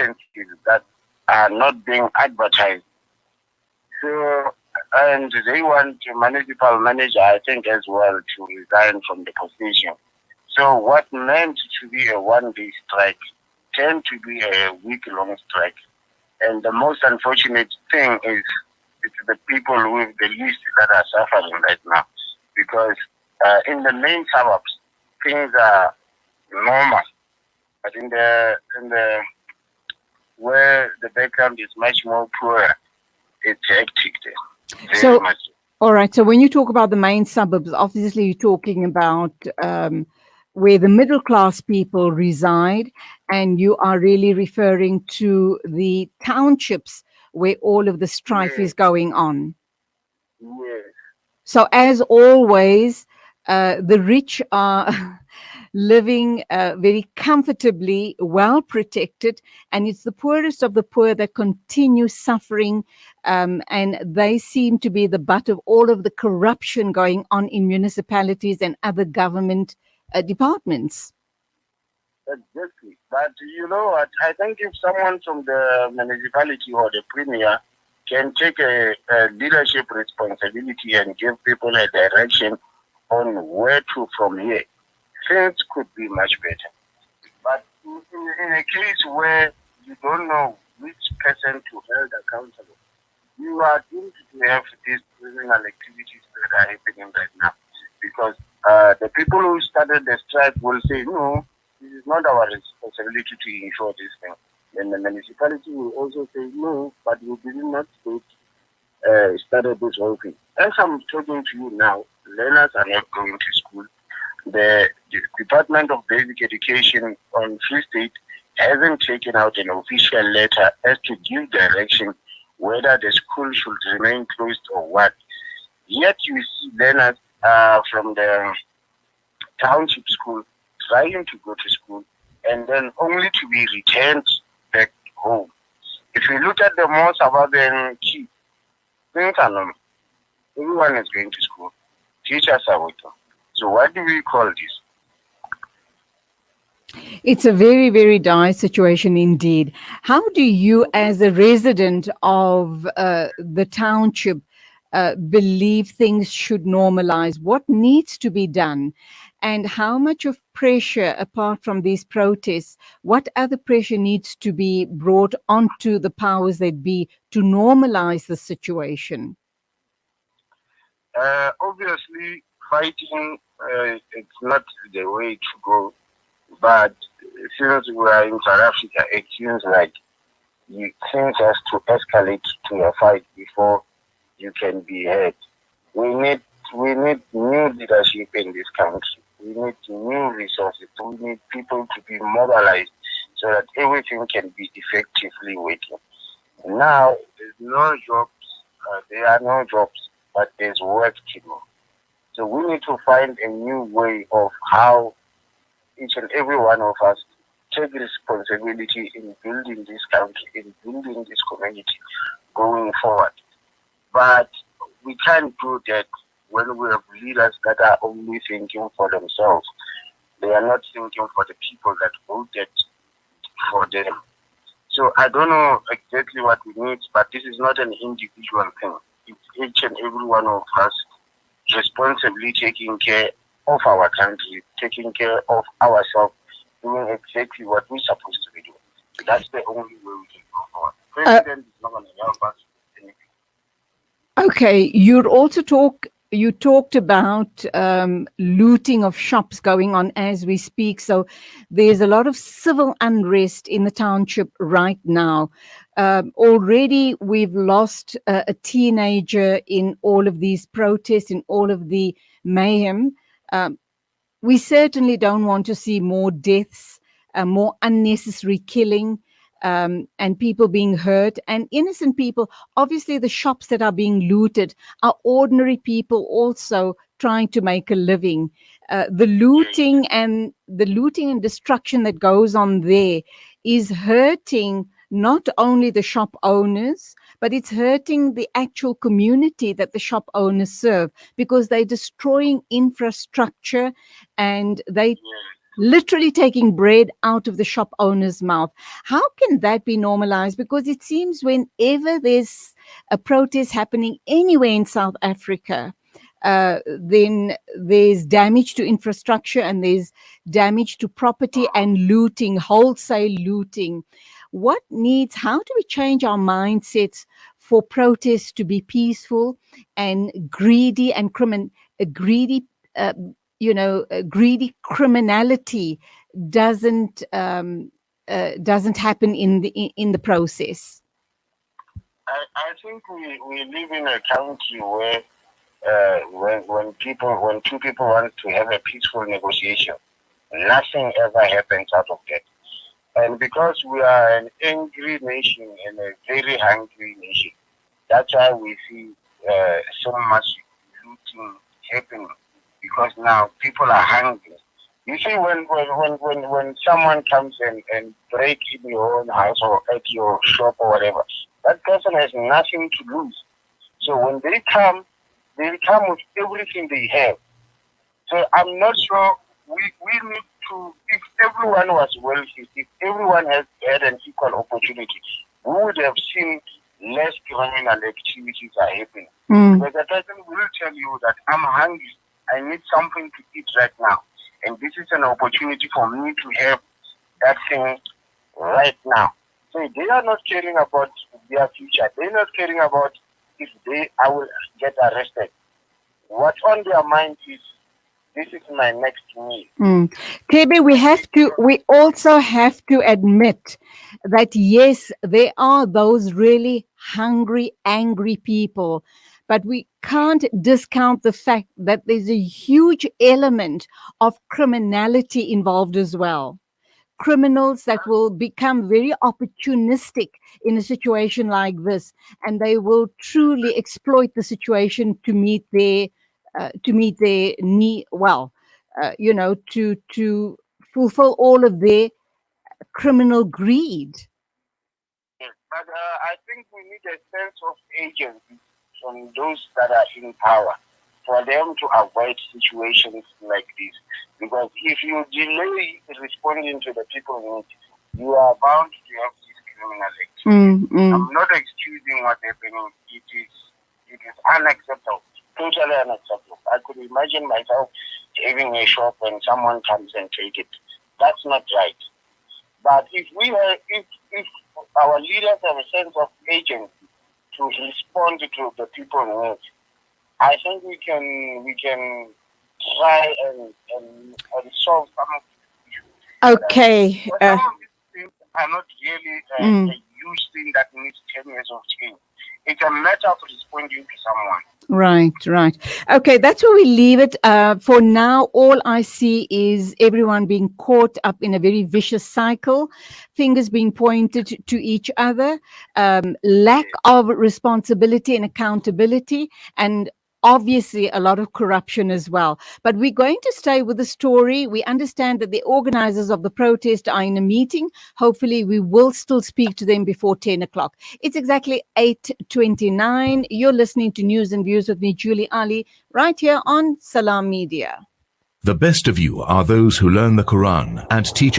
vacancies that are not being advertised. So, and they want the municipal manager, I think, as well, to resign from the position. So, what meant to be a one-day strike turned to be a week-long strike. And the most unfortunate thing is it's the people with the least that are suffering right now, because in the main suburbs things are normal, but in the where the background is much more poorer, it's hectic there, very So, much. all right. So when you talk about the main suburbs, obviously you're talking about where the middle class people reside, and you are really referring to the townships where all of the strife Yes, is going on. yes, So, as always, the rich are living very comfortably, well protected, and it's the poorest of the poor that continue suffering. And they seem to be the butt of all of the corruption going on in municipalities and other government departments. exactly. But you know what? I think if someone from the municipality or the premier can take a leadership responsibility and give people a direction on where to from here, things could be much better. But in a case where you don't know which person to hold accountable, you are doomed to have these criminal activities that are happening right now. Because the people who started the strike will say, no, this is not our responsibility to ensure this thing. Then the municipality will also say, no, but we did not started this whole thing. As I'm talking to you now, learners are not going to school. The Department of Basic Education on Free State hasn't taken out an official letter as to give direction whether the school should remain closed or what. Yet you see learners from the township school trying to go to school and then only to be returned back home. If you look at the more suburban kids, things are normal. Everyone is going to school. Teachers are working. So what do we call this? It's a very, very dire situation indeed. How do you, as a resident of the township, believe things should normalize? What needs to be done? And how much of pressure, apart from these protests, what other pressure needs to be brought onto the powers that be to normalize the situation? Obviously, fighting it's not the way to go. But since we are in South Africa, it seems like you things has to escalate to a fight before you can be heard. We need we need new leadership in this country. We need new resources. We need people to be mobilized so that everything can be effectively working. Now, there's no jobs. There are no jobs, but there's work to do. So we need to find a new way of how each and every one of us take responsibility in building this country, in building this community going forward. But we can't do that when we have leaders that are only thinking for themselves. They are not thinking for the people that voted for them. So I don't know exactly what we need, but this is not an individual thing. It's each and every one of us responsibly taking care of our country, taking care of ourselves, doing exactly what we're supposed to be doing. That's the only way we can go forward. President is not going to help us with anything. Okay, you talked about looting of shops going on as we speak. So there's a lot of civil unrest in the township right now. Already we've lost a teenager in all of these protests, in all of the mayhem. Um, we certainly don't want to see more deaths, more unnecessary killing, and people being hurt and innocent people. Obviously, the shops that are being looted are ordinary people also trying to make a living. The looting and destruction that goes on there is hurting not only the shop owners, but it's hurting the actual community that the shop owners serve, because they're destroying infrastructure and they Yes. literally taking bread out of the shop owner's mouth. How can that be normalized? Because it seems whenever there's a protest happening anywhere in South Africa, then there's damage to infrastructure and there's damage to property and looting, wholesale looting. How do we change our mindsets for protests to be peaceful and greedy, uh, greedy criminality doesn't happen in the process? I think we live in a country where when two people want to have a peaceful negotiation, nothing ever happens out of that. And because we are an angry nation and a very hungry nation, that's why we see so much looting happening. Because now people are hungry. You see, when someone comes and break in your own house or at your shop or whatever, that person has nothing to lose. So when they come with everything they have. So I'm not sure we need to, if everyone was wealthy, if everyone has had an equal opportunity, we would have seen less criminal activities are happening. Because the person will tell you that I'm hungry, I need something to eat right now. And this is an opportunity for me to have that thing right now. So they are not caring about their future. They're not caring about if I will get arrested. What's on their mind is, this is my next meal. Thebe, we also have to admit that yes, there are those really hungry, angry people, but we can't discount the fact that there's a huge element of criminality involved as well. Criminals that will become very opportunistic in a situation like this, and they will truly exploit the situation to meet their need. Well, to fulfill all of their criminal greed. Yes, but I think we need a sense of agency from those that are in power for them to avoid situations like this. Because if you delay responding to the people's needs, you are bound to have this criminal activity. I'm not excusing what's happening. It is unacceptable, totally unacceptable. I could imagine myself having a shop when someone comes and take it. That's not right. But if our leaders have a sense of agency to respond to the people's needs, I think we can try and solve some of these issues. Okay. Some of these things are not really a huge thing that needs 10 years of change. It's a matter of responding to someone. Right. Okay, that's where we leave it. For now, all I see is everyone being caught up in a very vicious cycle, fingers being pointed to each other, lack of responsibility and accountability, and obviously a lot of corruption as well. But we're going to stay with the story. We understand that the organizers of the protest are in a meeting. Hopefully we will still speak to them before 10 o'clock. It's exactly 8:29. You're listening to News and Views with me, Julie Ali, right here on Salam Media. The best of you are those who learn the Quran and teach